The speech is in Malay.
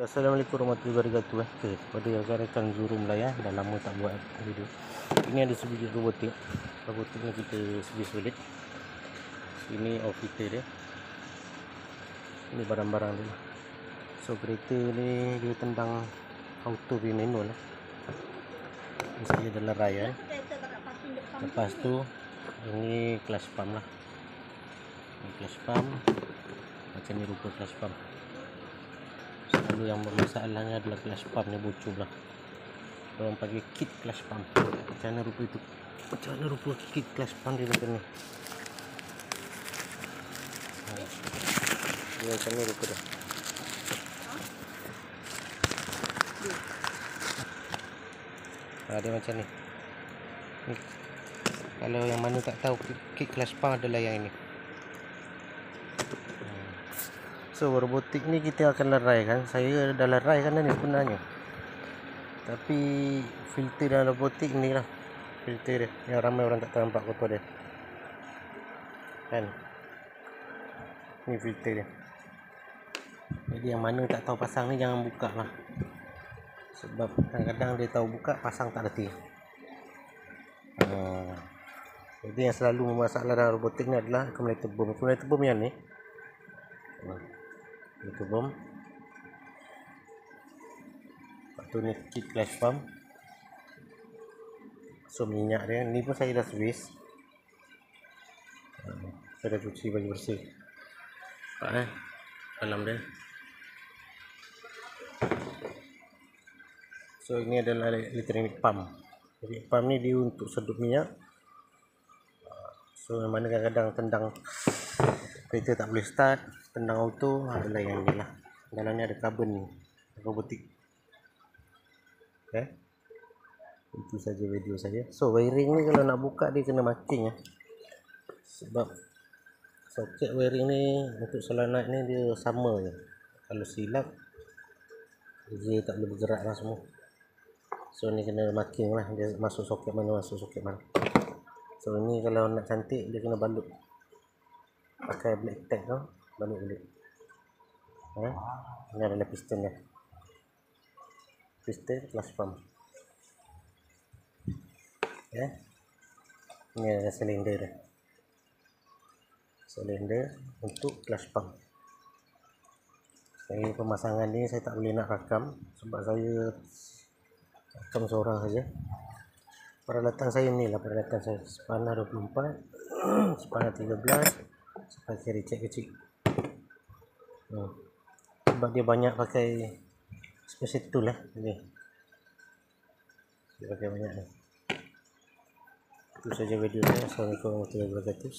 Assalamualaikum warahmatullahi wabarakatuh. Okay, pada rekan Zurum lah ya, dah lama tak buat video. Ini ada sebiji robotik. Robotik ni kita servis balik. Ini outfit dia. Ini barang-barang dia. So kereta ni dia tendang auto punya manual lah. Ini saya dah lerai kan. Lepas tu ini clutch pump lah. Ini clutch pump. Macam ni rupa clutch pump. Selalu yang bermasalahnya adalah clutch pump ni bocor lah. Orang panggil kit clutch pump. Macam mana rupa itu? Macam mana rupa kit clutch pump dia macam ni? Dia macam ni rupa dia. Dia macam ni. Kalau yang mana tak tahu, kit clutch pump adalah yang ini. So robotik ni kita akan lerai kan. Saya dah lerai kan ni sebenarnya. Tapi filter dalam robotik ni lah. Filter dia yang ramai orang tak nampak kotor dia. Kan. Ni filter dia. Jadi yang mana tak tahu pasang ni jangan buka lah. Sebab kadang-kadang dia tahu buka, pasang tak reti. Jadi yang selalu bermasalah dalam robotik ni adalah akumulator bom. Akumulator bom yang ni. Akumulator bom. Lepas tu ni kit clutch pump. So minyak dia. Ni pun saya dah servis. Saya dah cuci baju bersih. Nampak dalam dia. So ini adalah electronic pump. Jadi pump ni dia untuk sedut minyak. So yang mana kadang-kadang tendang kereta tak boleh start, tendang auto, adalah yang ni lah. Dalam ni ada karbon robotik. Okay. Itu saja video saya. So wiring ni kalau nak buka dia kena marking ya. Sebab soket wiring ni untuk solenoid ni dia sama je. Kalau silap dia tak boleh bergerak lah semua. So ni kena marking lah, dia masuk soket mana, masuk soket mana. So ni kalau nak cantik dia kena balut pakai black tag tu, balut balik. Ini adalah piston dia. Piston clutch pump. Ini adalah silinder dia. Silinder untuk clutch pump. Saya pemasangan ni saya tak boleh nak rakam sebab saya rakam seorang saja. Peralatan saya ni lah, peralatan saya spanner 24, spanner 13, pakai ricek kecil. Sebab dia banyak pakai special tool lah ni. Dia pakai banyak ni. Itu saja video saya. Assalamualaikum warahmatullahi wabarakatuh.